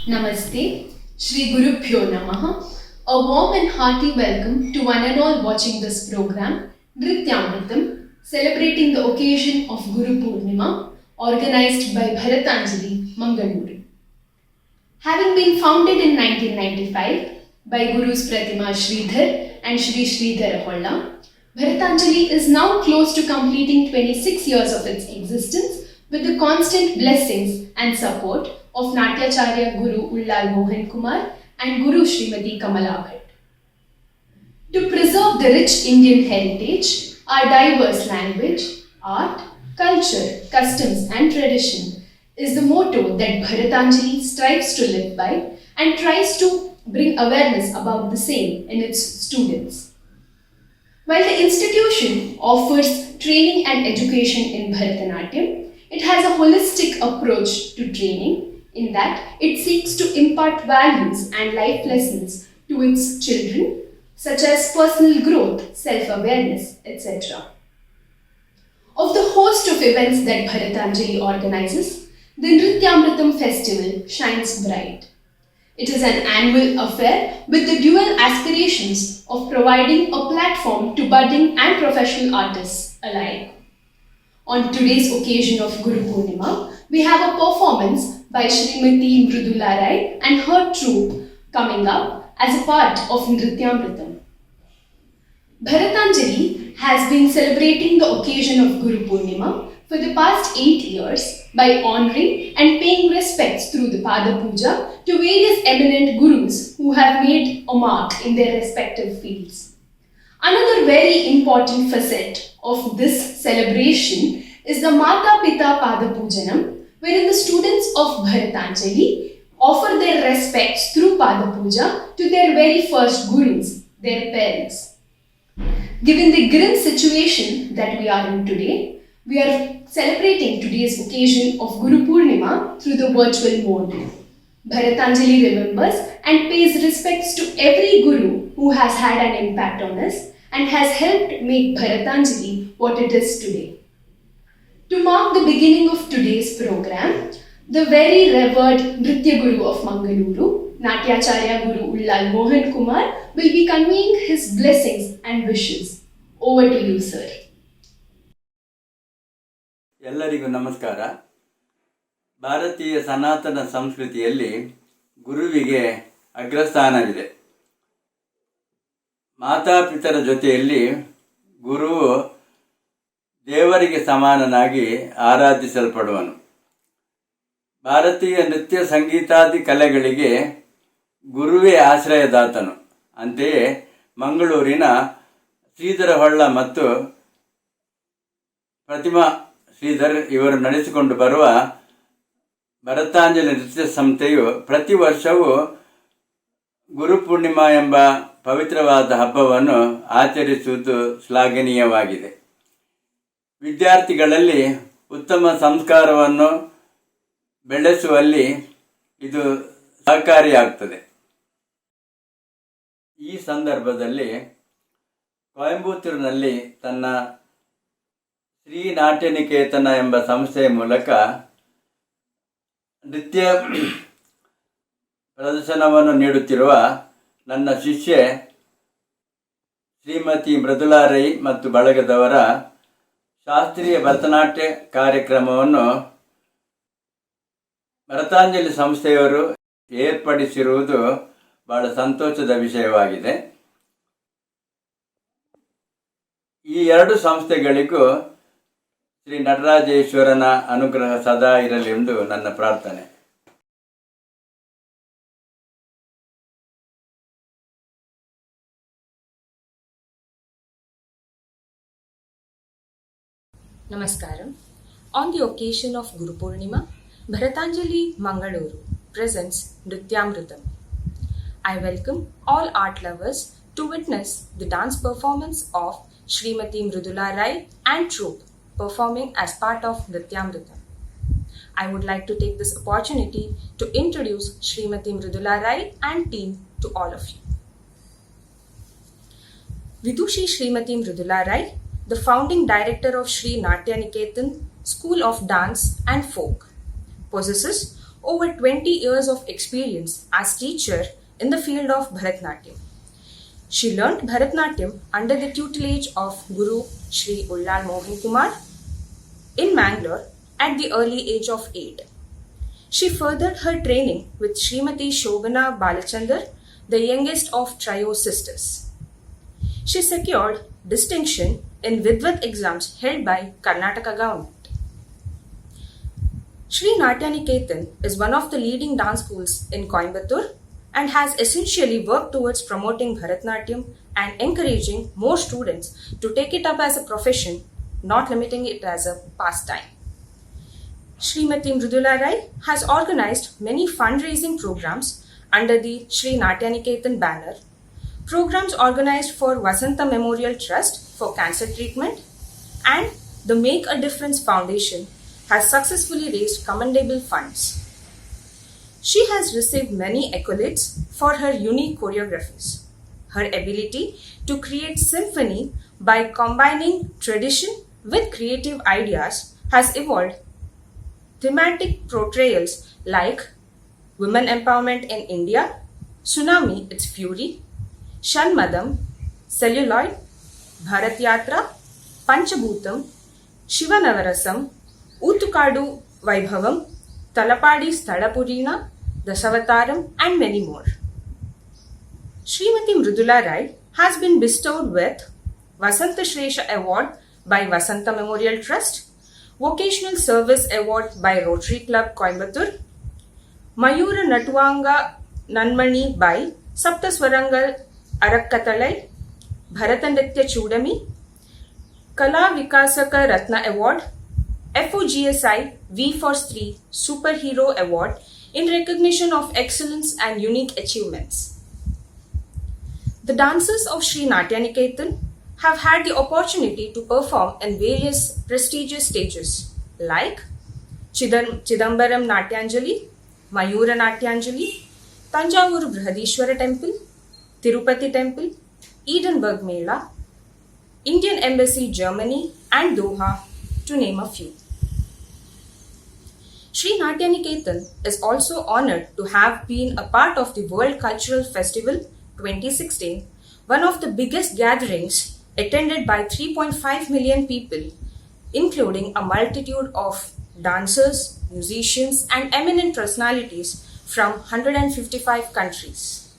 Namaste, Shri Gurubhyo Namaha. A warm and hearty welcome to one and all watching this program, Nrityamritam, celebrating the occasion of Guru Purnima, organized by Bharatanjali, Mangaluru. Having been founded in 1995 by Gurus Pratima Sridhar and Shri Sridhar Holla, Bharatanjali is now close to completing 26 years of its existence with the constant blessings and support of Natyacharya Guru Ullal Mohan Kumar and Guru Srimati Kamala Bhatt. To preserve the rich Indian heritage, our diverse language, art, culture, customs and tradition is the motto that Bharatanjali strives to live by and tries to bring awareness about the same in its students. While the institution offers training and education in Bharatanatyam, it has a holistic approach to training in that it seeks to impart values and life lessons to its children, such as personal growth, self-awareness, etc. Of the host of events that Bharatanjali organizes, the Nrityamritam festival shines bright. It is an annual affair with the dual aspirations of providing a platform to budding and professional artists alike. On today's occasion of Guru Purnima, we have a performance by Srimati Mridula Rai and her troupe coming up as a part of Nrityamritam. Bharatanjali has been celebrating the occasion of Guru Purnima for the past 8 years by honoring and paying respects through the Pada Puja to various eminent gurus who have made a mark in their respective fields. Another very important facet of this celebration is the Mata Pita Pada Pujanam, wherein the students of Bharatanjali offer their respects through Pada Puja to their very first gurus, their parents. Given the grim situation that we are in today, we are celebrating today's occasion of Guru Purnima through the virtual mode. Bharatanjali remembers and pays respects to every guru who has had an impact on us and has helped make Bharatanjali what it is today. To mark the beginning of today's program, the very revered Nritya Guru of Mangaluru, Natyacharya Guru Ullal Mohan Kumar, will be conveying his blessings and wishes. Over to you, sir. ಎಲ್ಲರಿಗೂ ನಮಸ್ಕಾರ. ಭಾರತೀಯ ಸನಾತನ ಸಂಸ್ಕೃತಿಯಲ್ಲಿ ಗುರುವಿಗೆ ಅಗ್ರಸ್ಥಾನವಿದೆ. ಮಾತಾಪಿತರ ಜೊತೆಯಲ್ಲಿ ಗುರುವು ದೇವರಿಗೆ ಸಮಾನನಾಗಿ ಆರಾಧಿಸಲ್ಪಡುವನು. ಭಾರತೀಯ ನೃತ್ಯ ಸಂಗೀತಾದಿ ಕಲೆಗಳಿಗೆ ಗುರುವೇ ಆಶ್ರಯದಾತನು. ಅಂತೆಯೇ ಮಂಗಳೂರಿನ ಶ್ರೀಧರ ಹೊಳ್ಳ ಮತ್ತು ಪ್ರತಿಮಾ ಶ್ರೀಧರ್ ಇವರು ನಡೆಸಿಕೊಂಡು ಬರುವ ಭರತಾಂಜಲಿ ನೃತ್ಯ ಸಂಸ್ಥೆಯು ಪ್ರತಿ ವರ್ಷವೂ ಗುರುಪೂರ್ಣಿಮಾ ಎಂಬ ಪವಿತ್ರವಾದ ಹಬ್ಬವನ್ನು ಆಚರಿಸುವುದು ಶ್ಲಾಘನೀಯವಾಗಿದೆ. ವಿದ್ಯಾರ್ಥಿಗಳಲ್ಲಿ ಉತ್ತಮ ಸಂಸ್ಕಾರವನ್ನು ಬೆಳೆಸುವಲ್ಲಿ ಇದು ಸಹಕಾರಿಯಾಗುತ್ತದೆ. ಈ ಸಂದರ್ಭದಲ್ಲಿ ಕೊಯಂಬತ್ತೂರಿನಲ್ಲಿ ತನ್ನ ಶ್ರೀ ನಾಟ್ಯನಿಕೇತನ ಎಂಬ ಸಂಸ್ಥೆಯ ಮೂಲಕ ನೃತ್ಯ ಪ್ರದರ್ಶನವನ್ನು ನೀಡುತ್ತಿರುವ ನನ್ನ ಶಿಷ್ಯೆ ಶ್ರೀಮತಿ ಮೃದುಲಾ ರೈ ಮತ್ತು ಬಳಗದವರ ಶಾಸ್ತ್ರೀಯ ಭರತನಾಟ್ಯ ಕಾರ್ಯಕ್ರಮವನ್ನು ಭರತಾಂಜಲಿ ಸಂಸ್ಥೆಯವರು ಏರ್ಪಡಿಸಿರುವುದು ಬಹಳ ಸಂತೋಷದ ವಿಷಯವಾಗಿದೆ. ಈ ಎರಡು ಸಂಸ್ಥೆಗಳಿಗೂ ಶ್ರೀ ನಟರಾಜೇಶ್ವರನ ಅನುಗ್ರಹ ಸದಾ ಇರಲಿ ಎಂದು ನನ್ನ ಪ್ರಾರ್ಥನೆ. Namaskaram. On the occasion of Guru Purnima, Bharatanjali Mangaluru presents Nrityamritam. I welcome all art lovers to witness the dance performance of Srimati Mridula Rai and troupe performing as part of Nrityamritam. I would like to take this opportunity to introduce Srimati Mridula Rai and team to all of you. Vidushi Srimati Mridula Rai, the founding director of Sri Natya Niketan School of Dance and Folk, possesses over 20 years of experience as teacher in the field of Bharatanatyam. She learnt Bharatanatyam under the tutelage of Guru Sri Ullal Mohan Kumar in Mangalore at the early age of 8. She furthered her training with Srimati Shobana Balachandar, the youngest of trio sisters. She secured distinction in Vidvat exams held by Karnataka government. Sri Natya Niketan is one of the leading dance schools in Coimbatore and has essentially worked towards promoting Bharatanatyam and encouraging more students to take it up as a profession, not limiting it as a pastime. Srimati Mridula Rai has organized many fundraising programs under the Sri Natya Niketan banner. Programs organized for Vasanta Memorial Trust for cancer treatment and the Make a Difference Foundation has successfully raised commendable funds. She has received many accolades for her unique choreographies. Her ability to create symphony by combining tradition with creative ideas has evolved thematic portrayals like Women Empowerment in India, Tsunami, Its Fury, Shanmadam, Celluloid, Bharat Yatra, Panchabhutam, Shivanavarasam, Utukadu Vaibhavam, Talapadi Sthalapurina, Dasavataram, and many more. Srimati Mridula Rai has been bestowed with Vasanta Shresha Award by Vasanta Memorial Trust, Vocational Service Award by Rotary Club Coimbatore, Mayura Natuanga Nanmani by Saptaswarangal Arakkatalai, Bharatanatyam Chudami, Kala Vikasaka Ratna Award, FOGSI V-Force 3 Superhero Award in recognition of excellence and unique achievements. The dancers of Sri Natya Niketan have had the opportunity to perform in various prestigious stages like Chidambaram Natyanjali, Mayura Natyanjali, Tanjavur Brihadishwara Temple, Tirupati Temple, Edinburgh Mela, Indian Embassy Germany and Doha, to name a few. Sri Natya Niketan is also honoured to have been a part of the World Cultural Festival 2016, one of the biggest gatherings attended by 3.5 million people, including a multitude of dancers, musicians, and eminent personalities from 155 countries.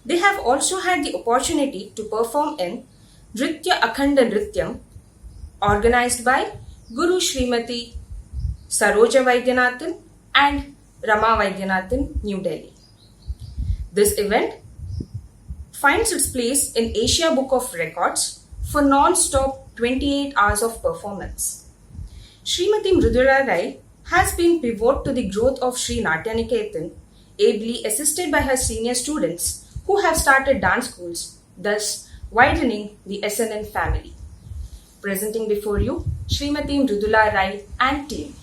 They have also had the opportunity to perform in Nritya Akhanda Nrityam, organized by Guru Srimati Saroja Vaidyanathan and Rama Vaidyanathan, New Delhi. This event finds its place in Asia Book of Records for non-stop 28 hours of performance. Srimati Mridula Rai has been pivot to the growth of Sri Natya Niketan, ably assisted by her senior students who have started dance schools, thus widening the SNN family. Presenting before you, Srimati Mridula Rai and team.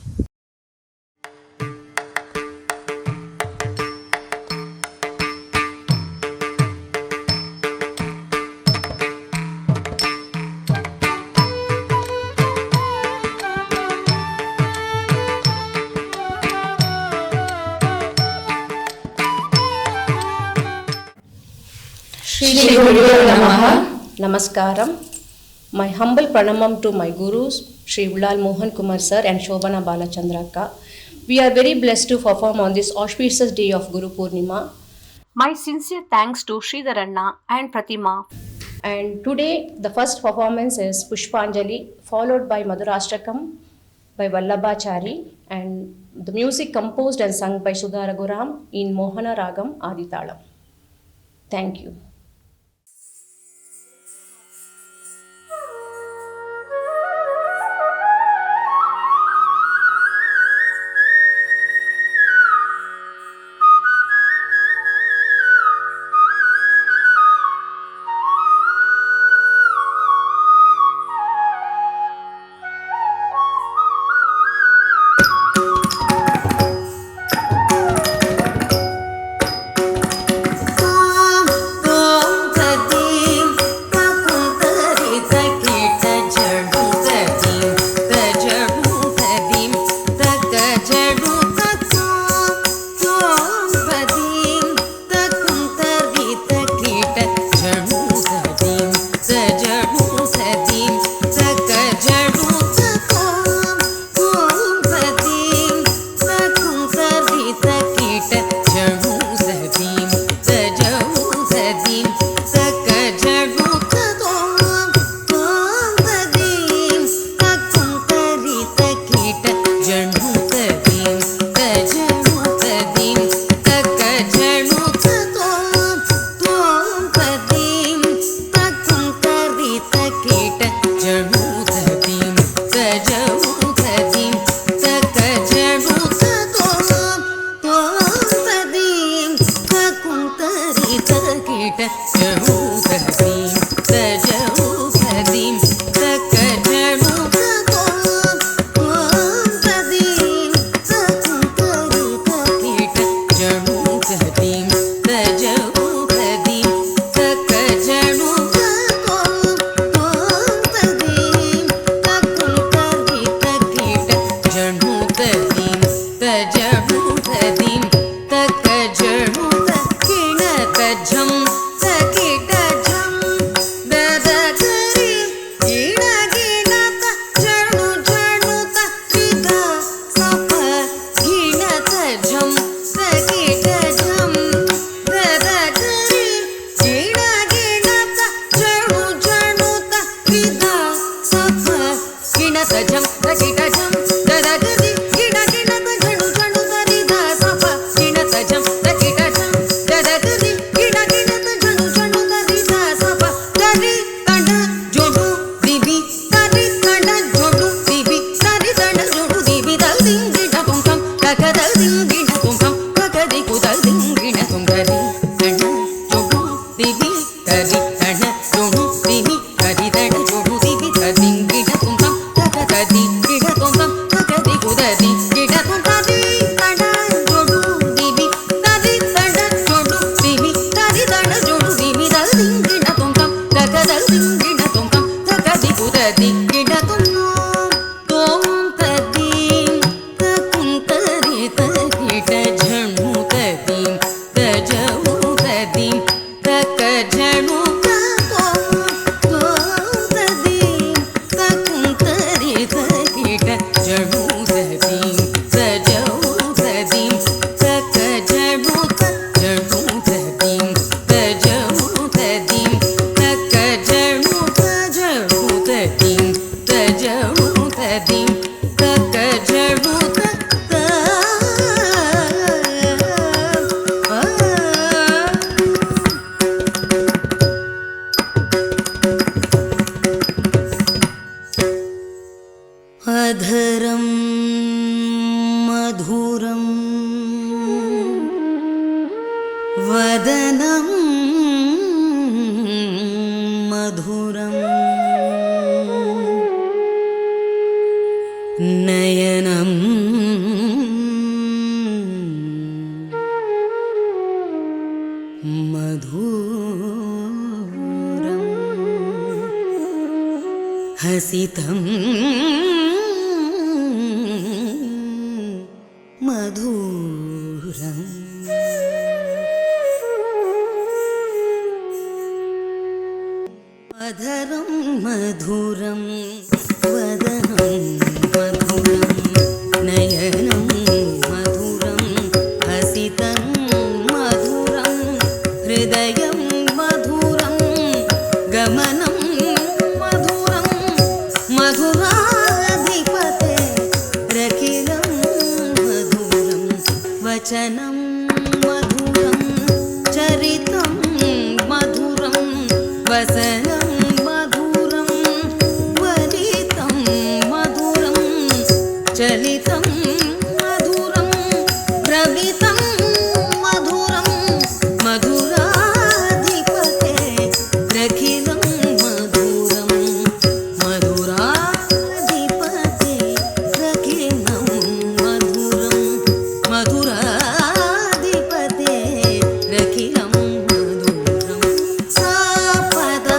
Shri Guru Namaha. Namaskaram. My humble pranamam to my gurus, Sri Ullal Mohan Kumar sir and Shobana Balachandra. We are very blessed to perform on this auspicious day of Guru Purnima. My sincere thanks to Sridharanna and Pratima. And today the first performance is Pushpanjali, followed by Madhurashtakam by Vallabhachari, and the music composed and sung by Sudha Raghuram in Mohana Ragam Aditalam. Thank you. Go अधरं मधुरं वदनं मधुरं नयनं मधुरं हसितं मधुरम् अधरं मधुरं वदनं मधुरं नयनं मधुरं हसितं मधुरं हृदयं मधुरं गमनं मधुरं मधुराधिपते रखिलं मधुरं वचनं मधुरं चरितं मधुरं वसनं मधुरं वलितं मधुरं चलितं मधुरं द्रवितं मधुरं मधुराधिपते रखिलं मधुरं मधुराधिपते रखिलं मधुरं मधुराधिपते रखिलं मधुरं सापदा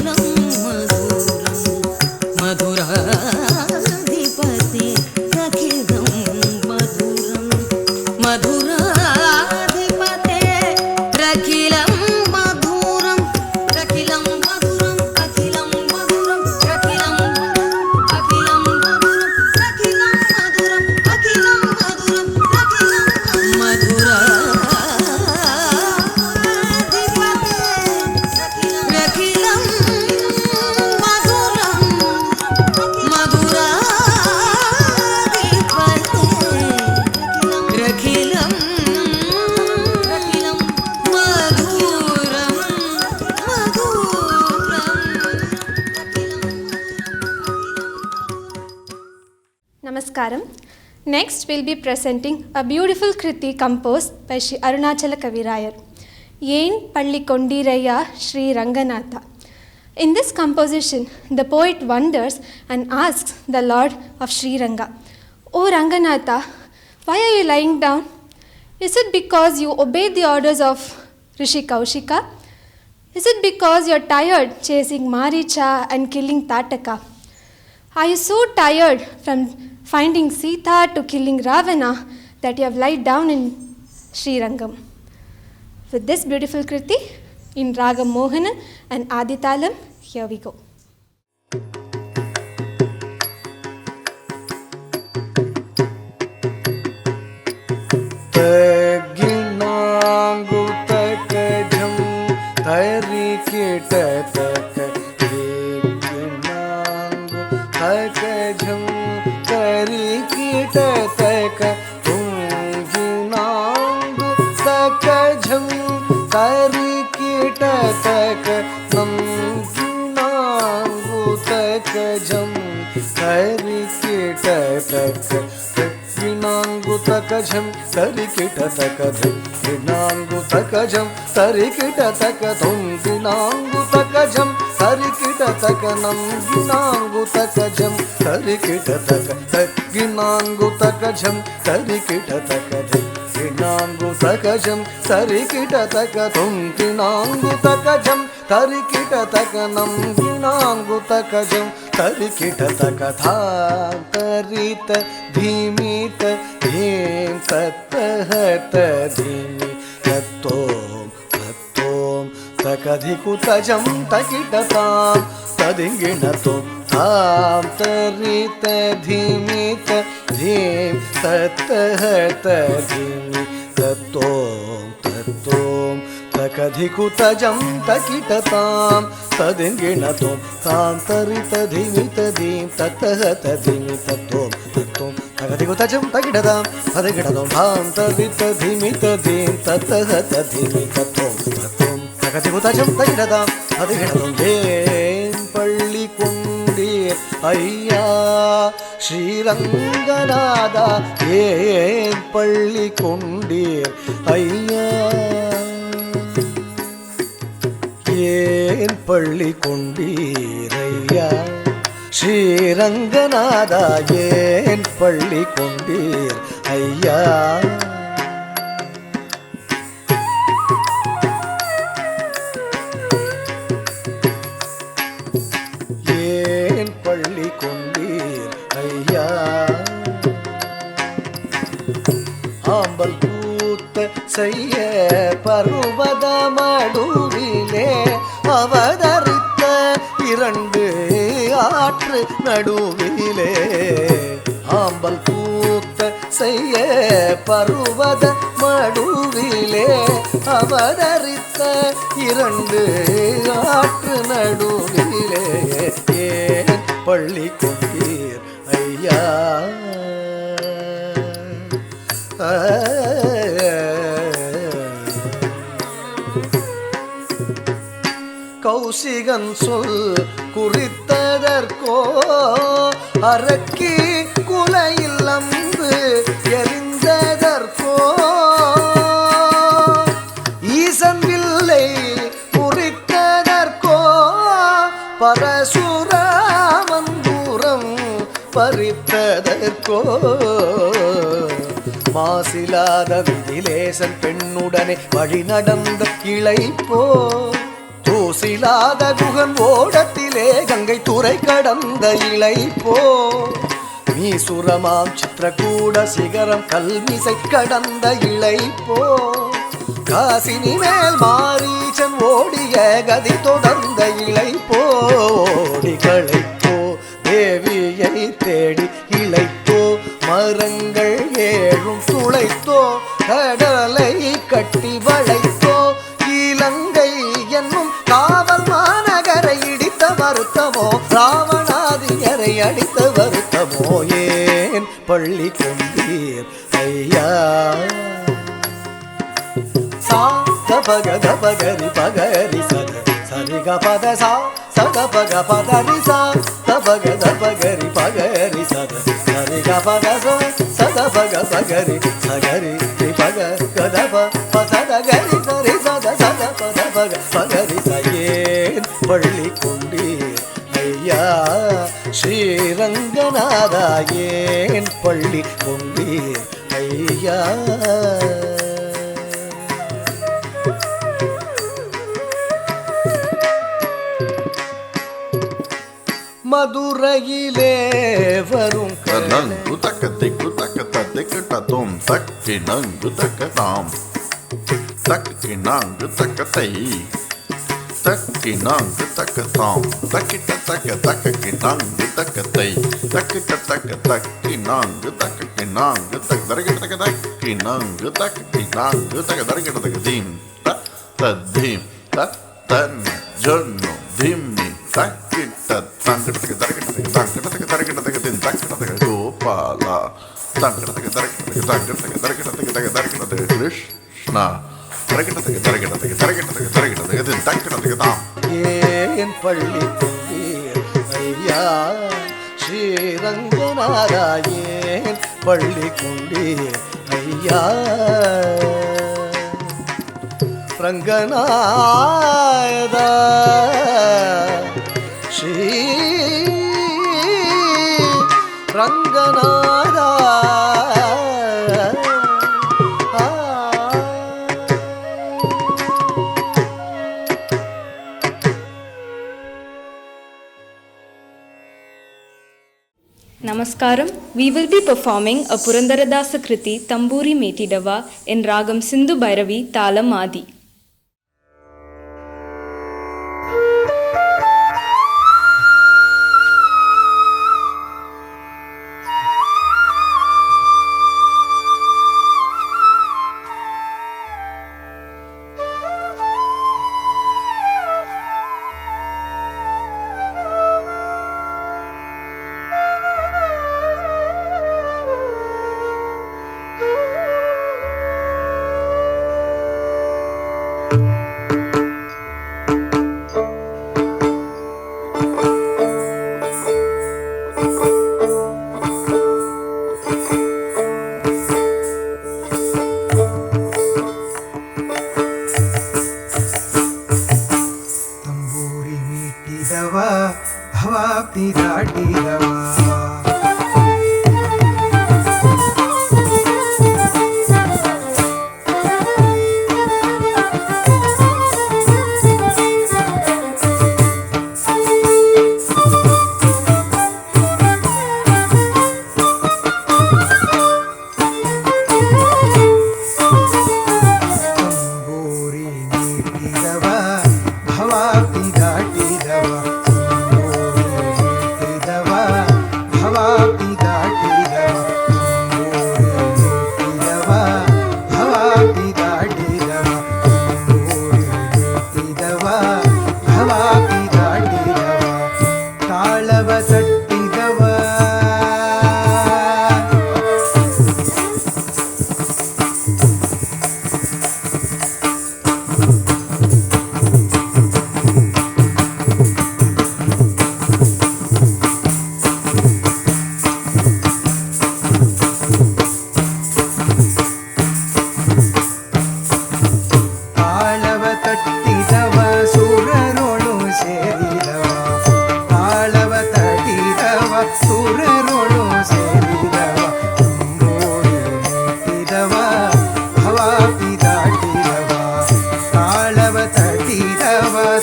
रखिलं मधुरं मधुराधिपते रखिलं मधुरं मधुराधिपते रखिलं मधुरं रखिलं मधुरं अखिलं मधुरं रखिलं अखिलं मधुरं रखिलं मधुरं अखिलं मधुरं रखिलं Namaskaram. Next, we'll be presenting a beautiful Kriti composed by Shri Arunachala Kavirayar, Yen Palli Kondiraya Shri Ranganatha. In this composition, the poet wonders and asks the Lord of Sri Ranga, O Ranganatha, why are you lying down? Is it because you obeyed the orders of Rishi Kaushika? Is it because you're tired chasing Maricha and killing Tataka? Are you so tired from finding Sita to killing Ravana that you have lied down in Srirangam? With this beautiful Kriti in Ragam Mohanan and Aditalam, here we go. Takajam tarikita takadum dinangu takajam tarikita takadum dinangu takajam tarikita takanam dinangu takajam tarikita takinangu takajam tarikita takadum dinangu takajam tarikita takadum dinangu takajam tarikita takanam dinangu takajam tarikita takatha tarita dhimita dhim tattahata dhimi tattom tattom takadhikutajam takitatam tadinginatom tam tarita dhimita dhim tattahata dhimi tattom tattom takadhikutajam takitatam tadinginatom tam tarita dhimita dhim tattahata dhimi tattom tattom takadhikutajam takitatam tadinginatom tam tarita dhimita dhim tattahata dhimi tattom tattom takadhikutajam takitatam tadinginatom yen palli kondir ayya Sriranganada yen palli kondir ayya yen palli kondirayya Sriranganada yen palli kondir ayya yen palli kondir ayya ஆம்பல் பூத்த செய்ய பருவத மடுவிலே அவதரித்த இரண்டு ஆற்று நடுவிலே ஆம்பல் பூத்த செய்ய பருவத மடுவிலே அவதரித்த இரண்டு ஆற்று நடுவிலே ஏன் பள்ளி கொண்டீர் ஐயா கௌசிகன் சொல் குறித்ததற்கோ அரக்கி குலையில் அம்பு எரிந்ததற்கோ ஈசன் வில்லை குறித்ததற்கோ பரசுராமன் தூரம் பறித்ததற்கோ மாசிலாத விதிலேசன் பெண்ணுடனே வழி நடந்த கிளைப்போ தூசிலாத குகன் ஓடத்திலே கங்கை துறை கடந்த இலை போ மீசுரமாம் சித்திரகூட சிகரம் கல்மிசை கடந்த இலை போ காசினி மேல் மாரீச்சன் ஓடிய கதி தொடர்ந்த இலை போடி களைப்போ தேவியை தேடி இளைத்தோ மரங்கள் ஏழும் துளைத்தோ கடலை கட்டி வளைத்தோ இலங்கை என்னும் காவல் மாநகரை இடித்த வருத்தமோ ராவணாதியரை அடித்த வருத்தமோ ஏன் பள்ளி கொண்டீர் ஐயா சா தபக தபகரி பகரி சத சரிக பத சா சத பக பதரி சா தபக தபகரி பகரி சத சரிக பத சத பக பகரி சகரி பக கதப பசத கரி சரி சத சத பத பக பகரி சயேன் பள்ளி கொண்டீர் ஐயா ஸ்ரீரங்கநாதா ஏன் பள்ளி கொண்டீர் ஐயா மதுரையிலே வரும் நங்கு தக்க திக்கு தக்க தக்கு தத்தும் தக்கி நங்கு தக்க தாம் தக்கி நாங்கு தக்க தை தக்கி நாங்கு தக்க தாம் தக்கிட்ட தக்க தக்கி நாங்கு தக்க தை தக்கிட்ட தக்க தக்கி நாங்கு தக்கி நாங்கு தக்க தரகிட்ட தக்க தக்கி நாங்கு தக்கி நாங்கு தக்க தரகிட்ட தக்க தீம் தத்தீம் தத்தன் ஜொன்னு திம்மி தக்கிட்ட தங்கிட்டதுக்கு தரகிட்டதுக்கு தங்கிட்டதுக்கு தரகிட்டதுக்கு தின் தக்கிட்டதுக்கு கோபாலா தங்கிட்டதுக்கு தரகிட்டதுக்கு தங்கிட்டதுக்கு தரகிட்டதுக்கு தக தரகிட்டதுக்கு கிருஷ்ணா தரகிட்டதுக்கு தரகிட்டதுக்கு தரகிட்டதுக்கு தரகிட்டதுக்கு தின் தக்கிட்டதுக்கு தாம் ஏன் பள்ளி கொண்டீர் ஐயா ஸ்ரீரங்கநாதா ஏன் பள்ளி கொண்டீர் ஐயா Ranganatha Sri Ranganatha Namaskaram. We will be performing a Purandaradasa Kriti Tamburi Metidava in Ragam Sindhu Bhairavi Talam Adi.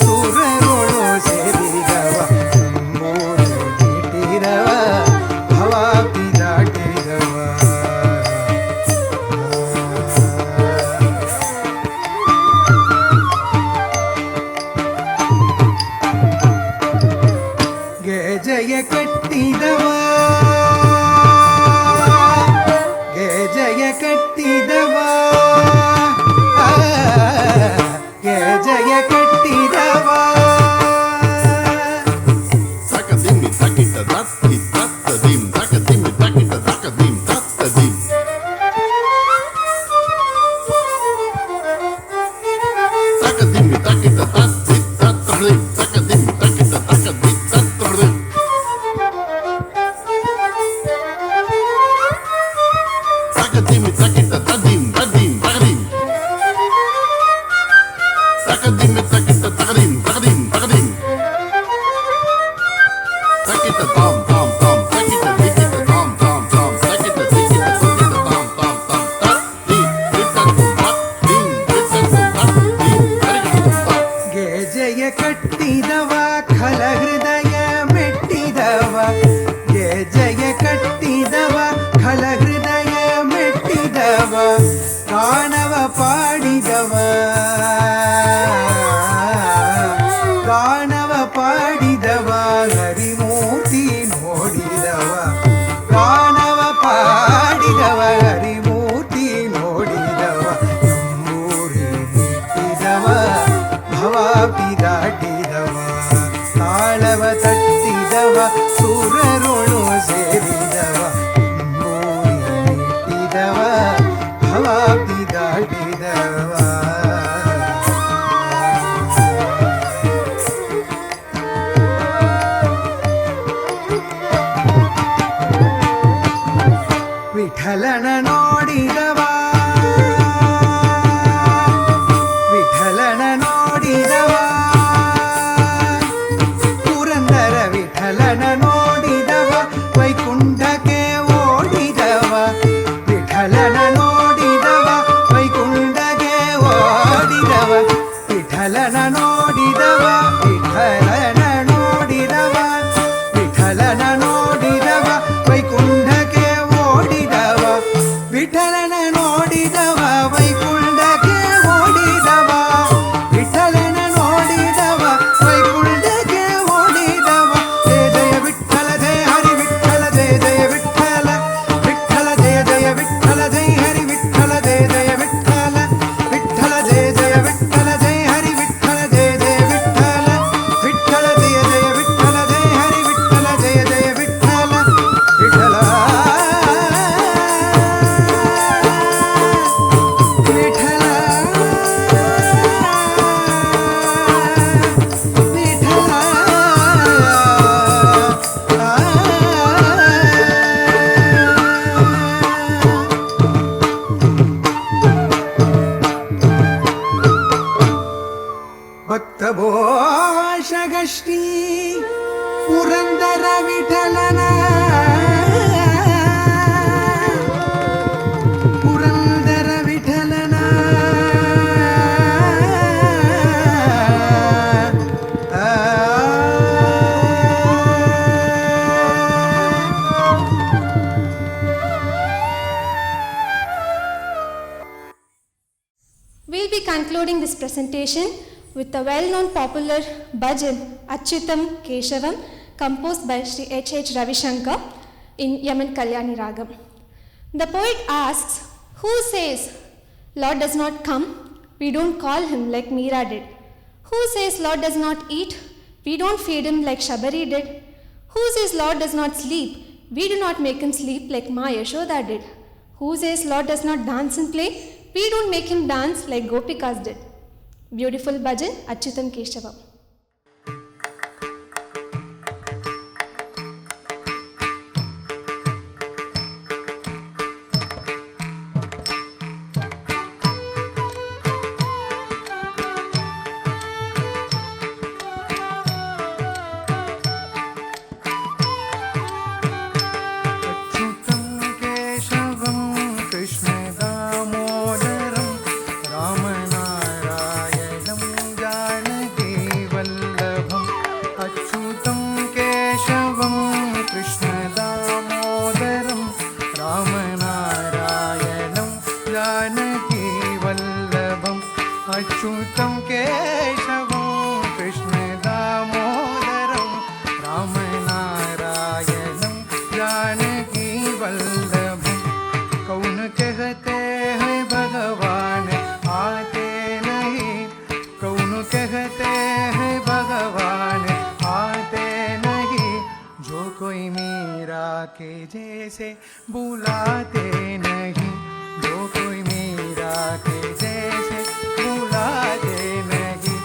ಸುರ ಜಯ ಕಟ್ಟಿದವ ಜಯ ಕಟ್ಟಿದವ ಜಯ ಕಟ್ಟಿದವ ತಕದಿಮ್ಮಿ ತಕಿಟ ತತ್ತಿ ತತ್ತದಿಂ ತಕದಿಮ್ಮಿ ತಕಿಟ ತಕದಿಂ ತತ್ತದಿಂ ತಕದಿಮ್ಮಿ ತಕಿಟ ತತ್ತಿ ತತ್ತದಿಂ ತಕದಿಮ್ಮಿ ತಕಿಟ ತಕದಿ ತತ್ತದಿಂ ತಕದಿಮ್ಮಿ ತಕಿಟ ತದಿಂ ತದಿಂ ತಕದಿಂ ತಕದಿಮ್ಮಿ ತಕಿಟ ತಕದಿಂ ತಕದಿಂ ತಕದಿಂ ತಕಿಟ ತಾಂ ತಾಂ ತಾಂ ತಕಿಟ ದಿಕಿಟ ತಾಂ ತಾಂ ತಾಂ ತಕಿಟ ದಿಕಿಟ ತಕಿಟ ತಾಂ ತಾಂ ತಾಂ ತತ್ತಿ ದಿಕ್ಕತ್ತು ತತ್ತಿಂ ದಿಕ್ಕತ್ತು ತತ್ತಿಂ ತರಿಗಿಟ್ಟು ತಾಂ ಜಯ ಕಟ್ಟಿದವ ಖಲ ಹೃದಯ ಮೆಟ್ಟಿದವ ಜಯ ಕಟ್ಟಿದವ ಖಲ ಹೃದಯ ಮೆಟ್ಟಿದವ ಕಾಣವ ಪಾಡಿದವ ಕಾಣವ ಪಾಡಿದವ ಹರಿಮೂರ್ತಿ ನೋಡಿದವ ಕಾಣವ ಪಾಡಿದವ ಹರಿಮೂರ್ತಿ ನೋಡಿದವ ನಂಬೂರಿ ಬಿಟ್ಟಿದವ ಭವಾಪಿ ದಾಟಿದವ ತಾಳವ ತಟ್ಟಿದವ ಸುರರುಳು ಸೇರಿದವ ನಂಬೂರಿ ಬಿಟ್ಟಿದವ ಭವಾಪಿ ದಾಟಿದವ ವಿಠಲನ ನೋಡಿದವ ವಿಠಲನ ನೋಡಿದವ ಪುರಂದರ ವಿಠಲನ ನೋಡಿದವ ವೈಕುಂಠಕ್ಕೆ ಓಡಿದವ ವಿಠಲನ ನೋಡಿದವ ವೈಕುಂಠಕ್ಕೆ ಓಡಿದವ ವಿಠಲನ ನೋಡಿದವ ವಿಠಲನ ನೋಡಿದವ ವಿಠಲನ ನೋಡಿದವ ವೈಕುಂಠಕ್ಕೆ ಓಡಿದವ ವಿಠಲನ ನೋಡಿದವ ವೈಕುಂಠಕ್ಕೆ ಓಡಿದವ ವಿಠಲನ ನೋಡಿದವ ವೈಕುಂಠಕ್ಕೆ ಓಡಿದವ ಜಯ ಜಯ ವಿಠಲ ಜಯ ಹರಿ ವಿಠಲ ಜಯ ಜಯ ವಿಠಲ ವಿಠಲ ಜಯ ಜಯ ವಿಠಲ ಜಯ ಹರಿ ವಿಠಲ ಜಯ ಜಯ ವಿಠಲ ವಿಠಲ ಜಯ ಜಯ ವಿಠಲ ಜಯ ಹರಿ ವಿಠಲ ಜಯ ಜಯ ವಿಠಲ ವಿಠಲ ಜಯ ಜಯ ವಿಠಲ ಜಯ ಹರಿ ವಿಠಲ ಜಯ ಜಯ ವಿಠಲ ವಿಠಲ ಭಕ್ತ ಭೋಷಗಶ್ರೀ ಪುರಂದರ ವಿಠಲನ ಪುರಂದರ ವಿಠಲನ We'll be concluding this presentation with a well-known popular bhajan Achyutam Keshavam composed by Sri H.H. Ravishankar in Yaman Kalyani Ragam. The poet asks, who says Lord does not come? We don't call him like Meera did. Who says Lord does not eat? We don't feed him like Shabari did. Who says Lord does not sleep? We do not make him sleep like Ma Yashoda did. Who says Lord does not dance and play? We don't make him dance like Gopikas did. Beautiful bhajan, Achyutam Keshavam. अच्युतं केशवं कृष्णदामोदरं रामनारायणं जानकी के जैसे बुलाते नहीं, जो कोई मीरा के जैसे बुलाते नहीं,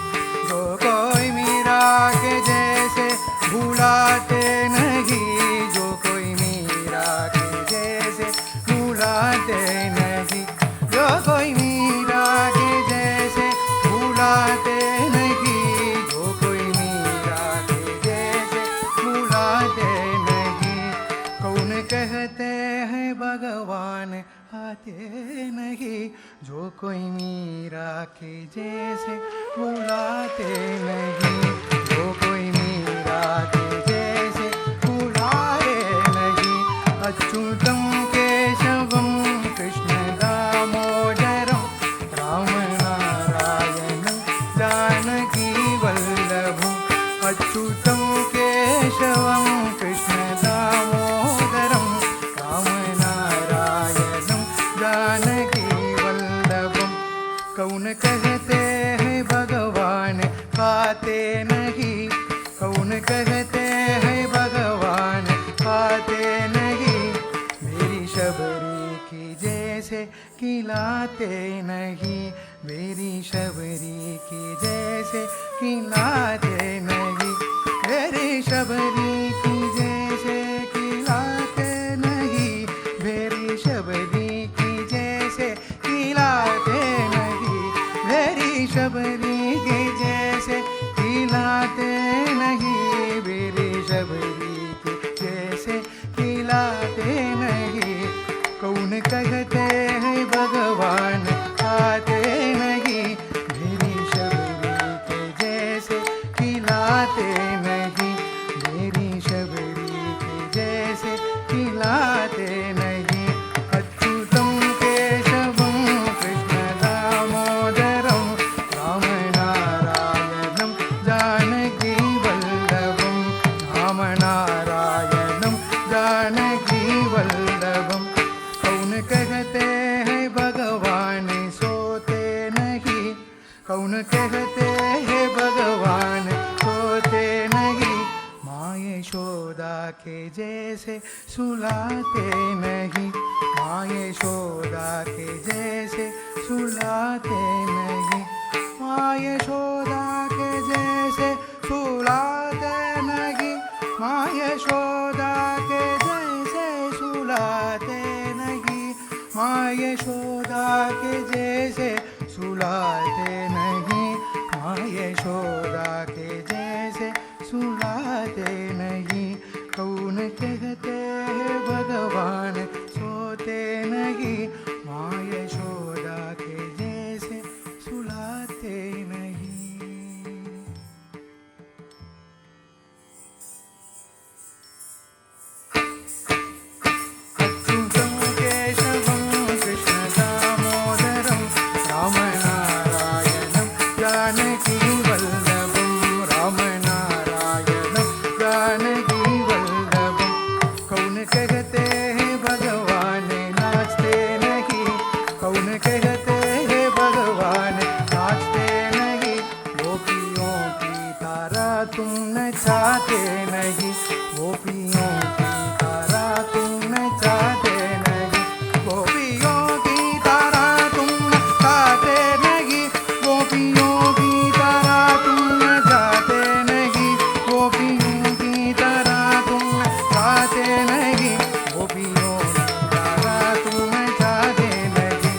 जो कोई मीरा के जैसे बुलाते नहीं, जो कोई मीरा के जैसे बुलाते नहीं, जो कोई मीरा के जैसे बुलाते नहीं, जो कोई मीरा के जैसे बुलाते नहीं। कौन कहते हैं भगवान आते नहीं, जो कोई मीरा के जैसे बुलाते नहीं, जो कोई मीरा के जैसे बुलाए नहीं। अच्युतम केशवम कृष्ण दामोदरम राम नारायणं जानकी वल्लभम। अच्युतम केशवम कृष्ण दामोदरम राम नारायणं जानकी वल्लभम। कौन कहते हैं भगवान खाते नहीं, कौन कहते हैं भगवान खाते नहीं, मेरी शबरी की जैसे खिलाते नहीं, मेरी शबरी की जैसे खिलाते नहीं, मेरी शबरी की जैसे खिलाते नहीं, मेरी शबरी की जैसे खिलाते नहीं, मेरी शबरी की जैसे खिलाते नहीं, मेरी शबरी की जैसे खिलाते नहीं। कौन कहते हैं भगवान खाते नहीं, मेरी शबरी के जैसे खिलाते नहीं, मेरी शबरी के जैसे खिलाते नहीं। अच्युतम केशवम कृष्ण दामोदरम राम नारायणं जानकी वल्लभम, राम नारायणं जानकी वल्लभम। कौन कहते हैं भगवान सोते नहीं, कौन कहते हैं भगवान सोते नहीं, माँ यशोदा के जैसे सुलाते नहीं, माँ यशोदा के जैसे सुलाते नहीं, माँ यशोदा के जैसे सुलाते नहीं, माँ यशोदा के जैसे सुलाते नहीं, माँ यशोदा के जैसे सुलाते नहीं, माँ यशोदा के जैसे सुलाते नहीं। कौन कहते हैं भगवान सोते नहीं, माँ यशोदा के जैसे सुलाते नहीं। अच्युतं केशवं कृष्ण दामोदरं राम नारायणं जानकी वल्लभं, राम नारायणं जानकी वल्लभं। कौन कहते हैं भगवान नाचते नहीं, कौन कहते हैं भगवान नाचते नहीं, गोपियों की तारा तुम नचाते नहीं, गोपियों की तारा तुम नचाते नहीं, गोपियों की तारा तुम नचाते नहीं, गोपियों की तारा तुम नचाते नहीं, गोपियों की तारा तुम नचाते नहीं, गोपियों की तारा तुम नचाते नहीं।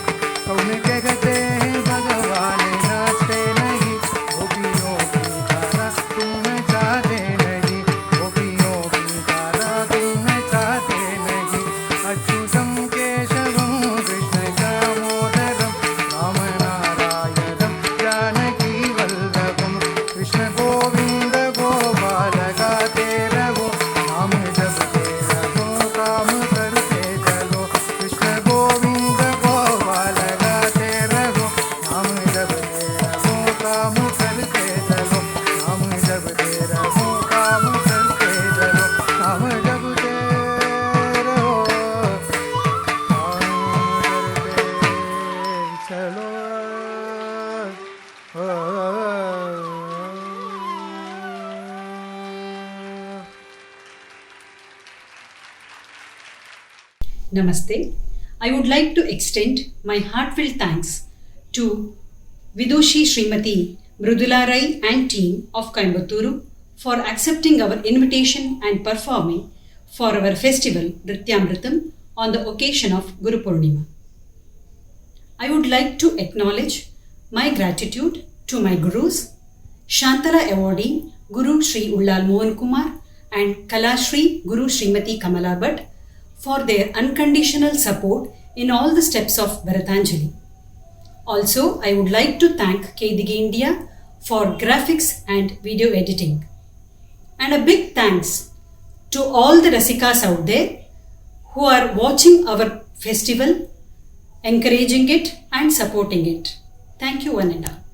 कौन कहते हैं भगवान नाचते नहीं, गोपियों की तारा तुम नचाते नहीं, गोपियों की तारा तुम Namaste. I would like to extend my heartfelt thanks to Vidushi Srimati Mrudula Rai and team of Coimbatore for accepting our invitation and performing for our festival Nrityamritam on the occasion of Guru Purnima. I would like to acknowledge my gratitude to my gurus, Shantala awardee Guru Sri Ullal Mohan Kumar and Kalashri Guru Srimati Kamala Bhatt for their unconditional support in all the steps of Bharatanjali. Also, I would like to thank Kedigi India for graphics and video editing. And a big thanks to all the Rasikas out there who are watching our festival, encouraging it and supporting it. Thank you, one and all.